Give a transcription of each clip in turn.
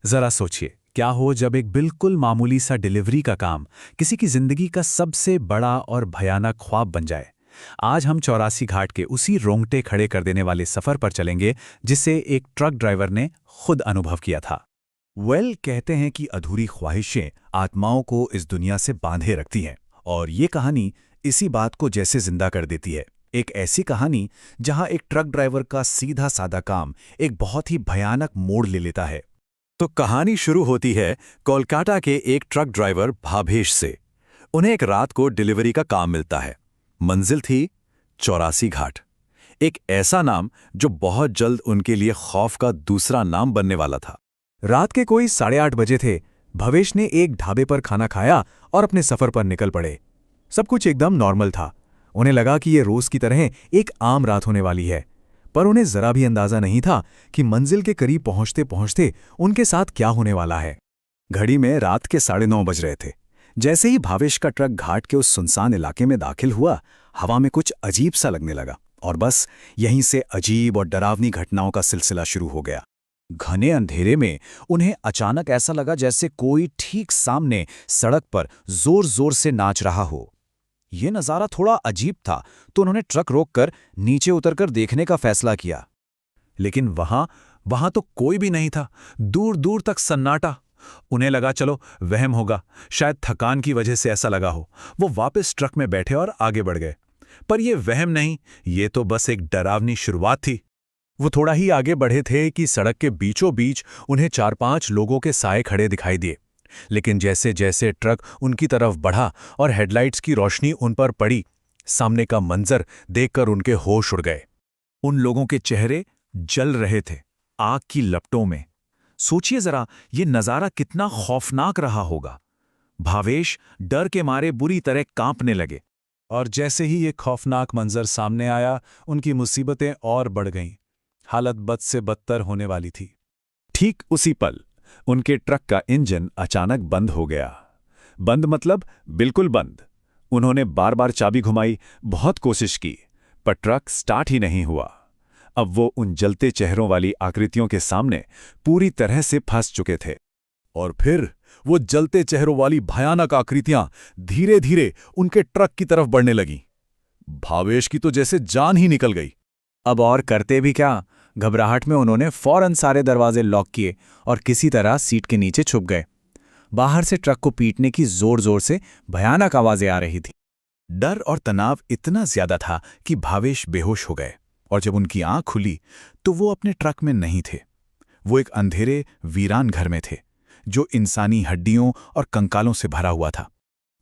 जरा सोचिए, क्या हो जब एक बिल्कुल मामूली सा डिलीवरी का काम किसी की जिंदगी का सबसे बड़ा और भयानक ख्वाब बन जाए। आज हम 84 घाट के उसी रोंगटे खड़े कर देने वाले सफर पर चलेंगे जिसे एक ट्रक ड्राइवर ने खुद अनुभव किया था। कहते हैं कि अधूरी ख्वाहिशें आत्माओं को इस दुनिया से बांधे रखती हैं, और ये कहानी इसी बात को जैसे जिंदा कर देती है। एक ऐसी कहानी जहां एक ट्रक ड्राइवर का सीधा सादा काम एक बहुत ही भयानक मोड़ ले लेता है। तो कहानी शुरू होती है कोलकाता के एक ट्रक ड्राइवर भावेश से। उन्हें एक रात को डिलीवरी का काम मिलता है। मंजिल थी 84 घाट, एक ऐसा नाम जो बहुत जल्द उनके लिए खौफ का दूसरा नाम बनने वाला था। रात के कोई 8:30 बजे थे। भवेश ने एक ढाबे पर खाना खाया और अपने सफर पर निकल पड़े। सब कुछ एकदम नॉर्मल था। उन्हें लगा कि ये रोज की तरह एक आम रात होने वाली है, पर उन्हें जरा भी अंदाजा नहीं था कि मंजिल के करीब पहुंचते पहुंचते उनके साथ क्या होने वाला है। घड़ी में रात के 9:30 बज रहे थे। जैसे ही भावेश का ट्रक घाट के उस सुनसान इलाके में दाखिल हुआ, हवा में कुछ अजीब सा लगने लगा, और बस यहीं से अजीब और डरावनी घटनाओं का सिलसिला शुरू हो गया। घने अंधेरे में उन्हें अचानक ऐसा लगा जैसे कोई ठीक सामने सड़क पर जोर जोर से नाच रहा हो। यह नज़ारा थोड़ा अजीब था, तो उन्होंने ट्रक रोककर नीचे उतरकर देखने का फैसला किया। लेकिन वहां तो कोई भी नहीं था। दूर दूर तक सन्नाटा। उन्हें लगा चलो वहम होगा, शायद थकान की वजह से ऐसा लगा हो। वो वापस ट्रक में बैठे और आगे बढ़ गए। पर यह वहम नहीं, ये तो बस एक डरावनी शुरुआत थी। वो थोड़ा ही आगे बढ़े थे कि सड़क के बीचों बीच उन्हें 4-5 लोगों के साए खड़े दिखाई दिए। लेकिन जैसे जैसे ट्रक उनकी तरफ बढ़ा और हेडलाइट्स की रोशनी उन पर पड़ी, सामने का मंजर देखकर उनके होश उड़ गए। उन लोगों के चेहरे जल रहे थे, आग की लपटों में। सोचिए जरा, ये नज़ारा कितना खौफनाक रहा होगा। भावेश डर के मारे बुरी तरह कांपने लगे। और जैसे ही ये खौफनाक मंजर सामने आया, उनकी मुसीबतें और बढ़ गईं। हालत बद से बदतर होने वाली थी। ठीक उसी पल उनके ट्रक का इंजन अचानक बंद हो गया। बंद मतलब बिल्कुल बंद। उन्होंने बार बार चाबी घुमाई, बहुत कोशिश की, पर ट्रक स्टार्ट ही नहीं हुआ। अब वो उन जलते चेहरों वाली आकृतियों के सामने पूरी तरह से फंस चुके थे। और फिर वो जलते चेहरों वाली भयानक आकृतियां धीरे धीरे उनके ट्रक की तरफ बढ़ने लगीं। भावेश की तो जैसे जान ही निकल गई। अब और करते भी क्या? घबराहट में उन्होंने फौरन सारे दरवाजे लॉक किए और किसी तरह सीट के नीचे छुप गए। बाहर से ट्रक को पीटने की जोर जोर से भयानक आवाजें आ रही थी। डर और तनाव इतना ज्यादा था कि भावेश बेहोश हो गए, और जब उनकी आंख खुली तो वो अपने ट्रक में नहीं थे। वो एक अंधेरे वीरान घर में थे, जो इंसानी हड्डियों और कंकालों से भरा हुआ था।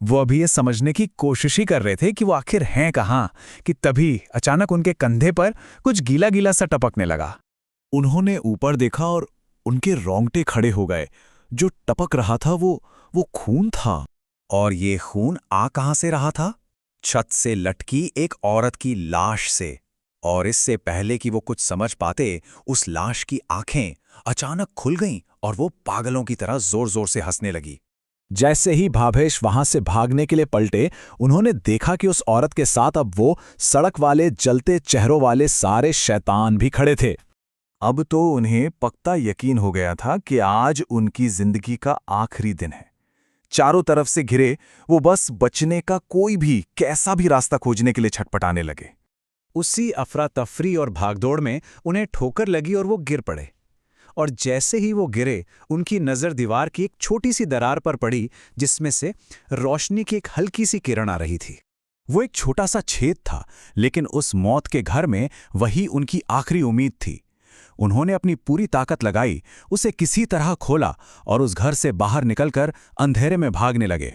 वो अभी ये समझने की कोशिश ही कर रहे थे कि वो आखिर हैं कहाँ, कि तभी अचानक उनके कंधे पर कुछ गीला गीला सा टपकने लगा। उन्होंने ऊपर देखा और उनके रोंगटे खड़े हो गए। जो टपक रहा था वो खून था। और ये खून आ कहाँ से रहा था? छत से लटकी एक औरत की लाश से। और इससे पहले कि वो कुछ समझ पाते, उस लाश की आंखें अचानक खुल गईं और वो पागलों की तरह जोर जोर से हंसने लगी। जैसे ही भावेश वहां से भागने के लिए पलटे, उन्होंने देखा कि उस औरत के साथ अब वो सड़क वाले जलते चेहरों वाले सारे शैतान भी खड़े थे। अब तो उन्हें पक्का यकीन हो गया था कि आज उनकी जिंदगी का आखिरी दिन है। चारों तरफ से घिरे वो बस बचने का कोई भी कैसा भी रास्ता खोजने के लिए छटपटाने लगे। उसी अफरा तफरी और भागदौड़ में उन्हें ठोकर लगी और वो गिर पड़े। और जैसे ही वो गिरे, उनकी नज़र दीवार की एक छोटी सी दरार पर पड़ी, जिसमें से रोशनी की एक हल्की सी किरण आ रही थी। वो एक छोटा सा छेद था, लेकिन उस मौत के घर में वही उनकी आखिरी उम्मीद थी। उन्होंने अपनी पूरी ताकत लगाई, उसे किसी तरह खोला और उस घर से बाहर निकलकर अंधेरे में भागने लगे।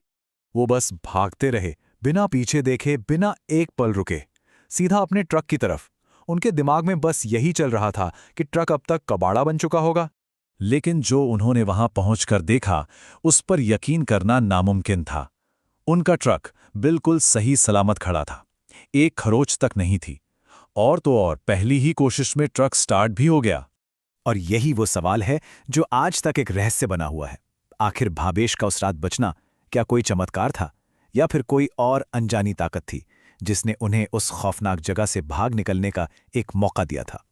वो बस भागते रहे, बिना पीछे देखे, बिना एक पल रुके, सीधा अपने ट्रक की तरफ। उनके दिमाग में बस यही चल रहा था कि ट्रक अब तक कबाड़ा बन चुका होगा। लेकिन जो उन्होंने वहां पहुंचकर देखा, उस पर यकीन करना नामुमकिन था। उनका ट्रक बिल्कुल सही सलामत खड़ा था, एक खरोच तक नहीं थी। और तो और पहली ही कोशिश में ट्रक स्टार्ट भी हो गया। और यही वो सवाल है जो आज तक एक रहस्य बना हुआ है। आखिर भावेश का उस रात बचना क्या कोई चमत्कार था, या फिर कोई और अनजानी ताकत थी जिसने उन्हें उस खौफनाक जगह से भाग निकलने का एक मौका दिया था?